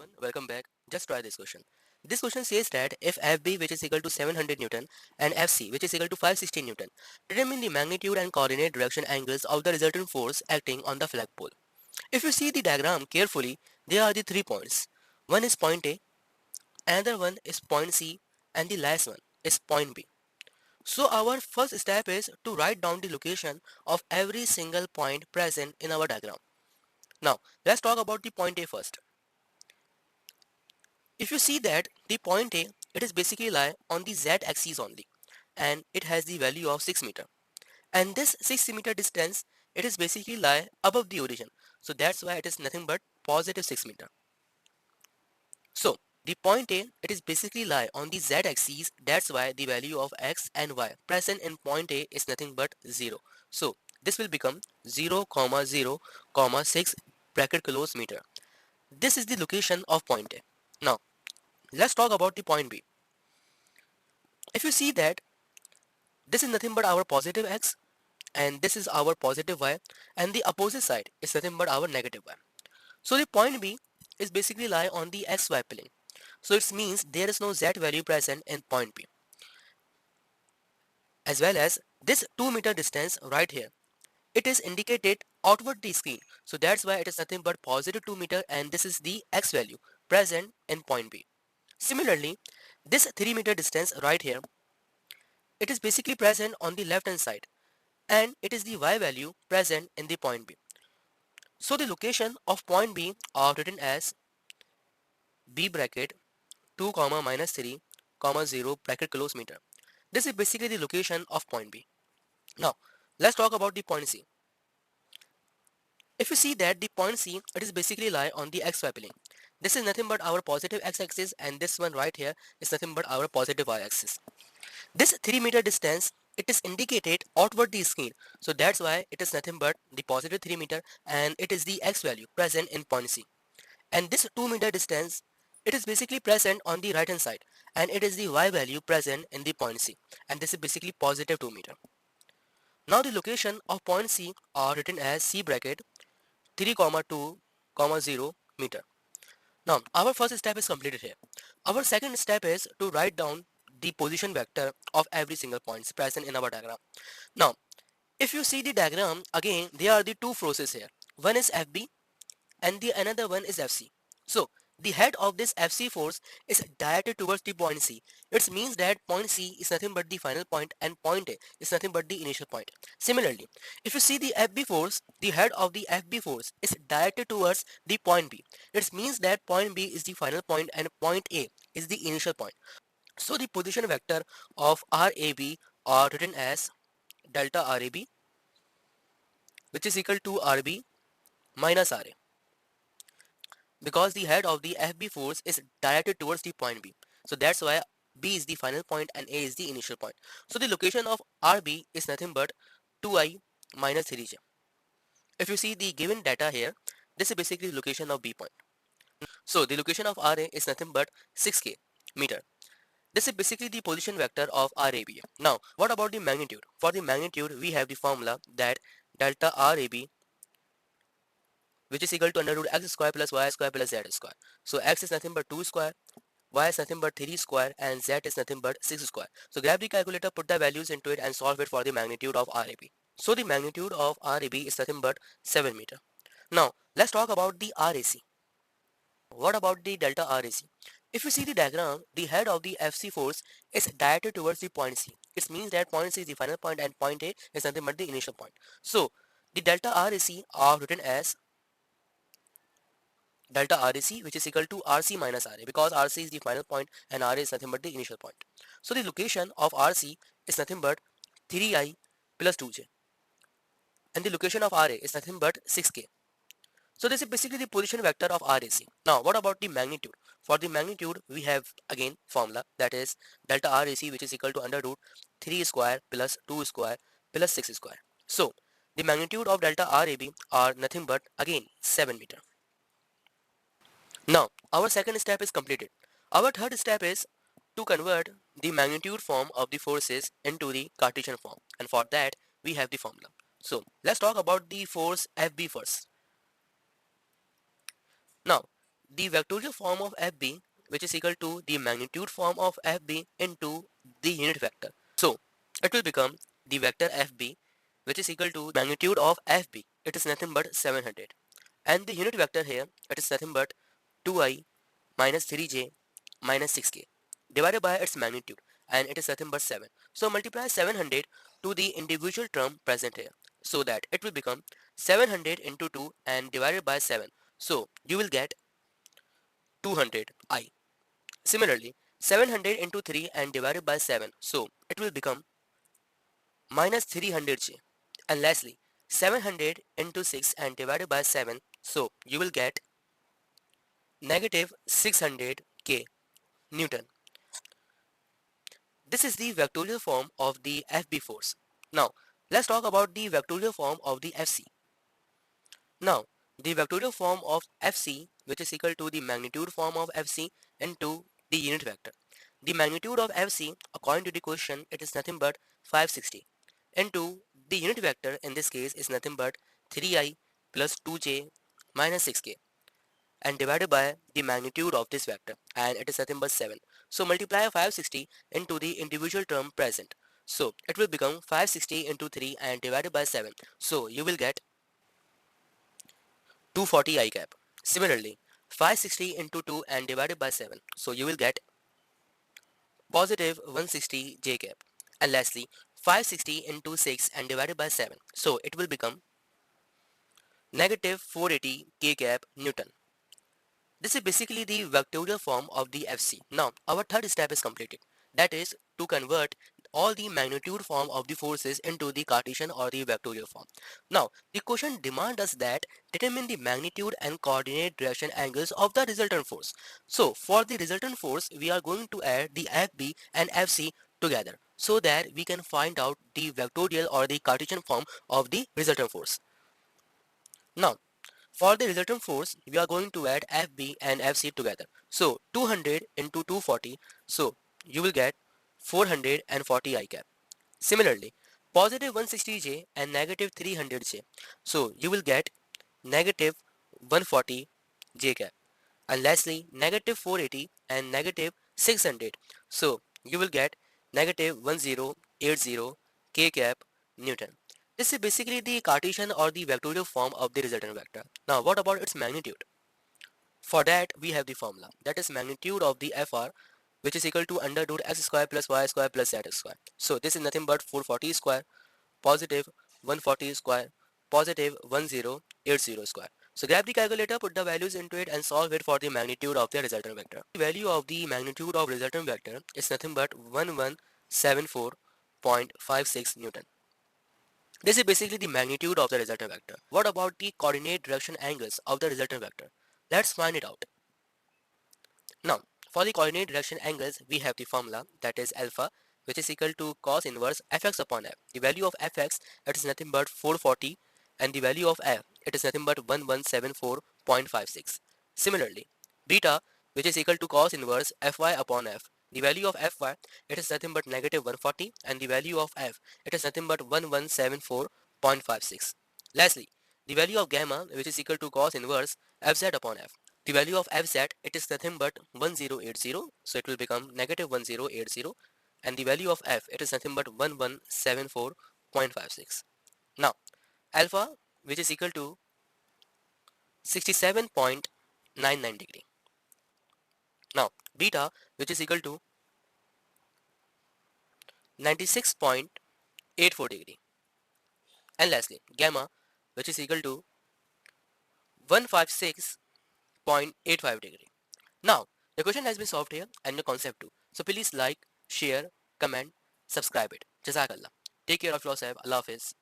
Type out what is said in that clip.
everyone, welcome back. Just try this question. This question says that if FB which is equal to 700 Newton and FC which is equal to 560 Newton, determine the magnitude and coordinate direction angles of the resultant force acting on the flagpole. If you see the diagram carefully, there are the 3 points. One is point A, another one is point C, and the last one is point B. So our first step is to write down the location of every single point present in our diagram. Now, let's talk about the point A first. If you see that the point A, it is basically lie on the Z axis only, and it has the value of 6 meter. And this 6 meter distance, it is basically lie above the origin. So that's why it is nothing but positive 6 meter. So the point A, it is basically lie on the Z axis. That's why the value of X and Y present in point A is nothing but 0. So this will become 0, 0, 6 bracket close meter. This is the location of point A. Now let's talk about the point B. If you see that this is nothing but our positive x and this is our positive y and the opposite side is nothing but our negative y. So the point B is basically lie on the xy plane. So it means there is no z value present in point B. As well as this 2 meter distance right here. It is indicated outward the screen. So that's why it is nothing but positive 2 meter and this is the x value present in point B. Similarly, this 3 meter distance right here, it is basically present on the left hand side and it is the y value present in the point B. So the location of point B are written as B bracket 2 comma minus 3 comma 0 bracket close meter. This is basically the location of point B. Now let's talk about the point C. If you see that the point C, it is basically lie on the xy plane. This is nothing but our positive x-axis and this one right here is nothing but our positive y-axis. This 3 meter distance, it is indicated outward the screen. So that's why it is nothing but the positive 3 meter and it is the x value present in point C. And this 2 meter distance, it is basically present on the right hand side and it is the y value present in the point C. And this is basically positive 2 meter. Now the location of point C are written as C bracket 3 comma 2 comma 0 meter. Now our first step is completed here. Our second step is to write down the position vector of every single point present in our diagram. Now if you see the diagram again, there are the two forces here. One is FB and the another one is FC. So the head of this FC force is directed towards the point C. It means that point C is nothing but the final point and point A is nothing but the initial point. Similarly, if you see the FB force, the head of the FB force is directed towards the point B. It means that point B is the final point and point A is the initial point. So the position vector of RAB are written as delta RAB, which is equal to RB minus RA, because the head of the FB force is directed towards the point B. So that's why B is the final point and A is the initial point. So the location of RB is nothing but 2I minus 3J. If you see the given data here, this is basically the location of B point. So the location of RA is nothing but 6K meter. This is basically the position vector of RAB. Now, what about the magnitude? For the magnitude, we have the formula that delta RAB, which is equal to under root x square plus y square plus z square. So x is nothing but 2 square, y is nothing but 3 square and z is nothing but 6 square. So grab the calculator, put the values into it and solve it for the magnitude of RAB. So the magnitude of RAB is nothing but 7 meter. Now let's talk about the RAC. What about the delta RAC? If you see the diagram, the head of the FC force is directed towards the point C. It means that point C is the final point and point A is nothing but the initial point. So the delta RAC are written as delta RAC, which is equal to RC minus RA, because RC is the final point and RA is nothing but the initial point. So the location of RC is nothing but 3I plus 2J and the location of RA is nothing but 6K. So this is basically the position vector of RAC. Now what about the magnitude? For the magnitude we have again formula, that is delta RAC, which is equal to under root 3 square plus 2 square plus 6 square. So the magnitude of delta RAB are nothing but again 7 meter. Now, our second step is completed. Our third step is to convert the magnitude form of the forces into the Cartesian form. And for that, we have the formula. So, let's talk about the force FB first. Now, the vectorial form of fb, which is equal to the magnitude form of fb into the unit vector. So it will become the vector fb, which is equal to magnitude of fb. It is nothing but 700. And the unit vector here, it is nothing but 2i minus 3j minus 6k divided by its magnitude, and it is nothing but 7. So multiply 700 to the individual term present here, so that it will become 700 into 2 and divided by 7. So you will get 200i. Similarly, 700 into 3 and divided by 7. So it will become minus 300j. And lastly, 700 into 6 and divided by 7. So you will get negative 600k Newton. This is the vectorial form of the FB force. Now, let's talk about the vectorial form of the FC. Now, the vectorial form of FC, which is equal to the magnitude form of FC into the unit vector. The magnitude of FC, according to the question, it is nothing but 560 into the unit vector in this case is nothing but 3i plus 2j minus 6k, and divided by the magnitude of this vector, and it is nothing but 7. So multiply 560 into the individual term present. So it will become 560 into 3 and divided by 7. So you will get 240 I cap. Similarly, 560 into 2 and divided by 7. So you will get positive 160 J cap. And lastly, 560 into 6 and divided by 7. So it will become negative 480 K cap Newton. This is basically the vectorial form of the FC. Now, our third step is completed. That is to convert all the magnitude form of the forces into the Cartesian or the vectorial form. Now, the question demands us that determine the magnitude and coordinate direction angles of the resultant force. So, for the resultant force, we are going to add the FB and FC together so that we can find out the vectorial or the Cartesian form of the resultant force. Now, for the resultant force, we are going to add FB and FC together. So 200 into 240, so you will get 440 I cap. Similarly, positive 160J and negative 300J, so you will get negative 140 J cap. And lastly, negative 480 and negative 600, so you will get negative 1080 K cap Newton. This is basically the Cartesian or the vectorial form of the resultant vector. Now, what about its magnitude? For that, we have the formula. That is magnitude of the FR, which is equal to under root x square plus y square plus z square. So this is nothing but 440 square, positive 140 square, positive 1080 square. So grab the calculator, put the values into it and solve it for the magnitude of the resultant vector. The value of the magnitude of resultant vector is nothing but 1174.56 Newton. This is basically the magnitude of the resultant vector. What about the coordinate direction angles of the resultant vector? Let's find it out. Now, for the coordinate direction angles, we have the formula that is alpha, which is equal to cos inverse fx upon f. The value of fx, it is nothing but 440, and the value of f, it is nothing but 1174.56. Similarly, beta, which is equal to cos inverse fy upon f. The value of fy, it is nothing but negative 140, and the value of f, it is nothing but 1174.56. Lastly, the value of gamma, which is equal to cos inverse fz upon f. The value of fz, it is nothing but 1080, so it will become negative 1080, and the value of f, it is nothing but 1174.56. Now, alpha, which is equal to 67.99 degree. Now, beta, which is equal to 96.84 degree. And lastly, gamma, which is equal to 156.85 degree. Now, the question has been solved here and the concept too. So please like, share, comment, subscribe it. Jazakallah. Take care of yourself. Allah Hafiz.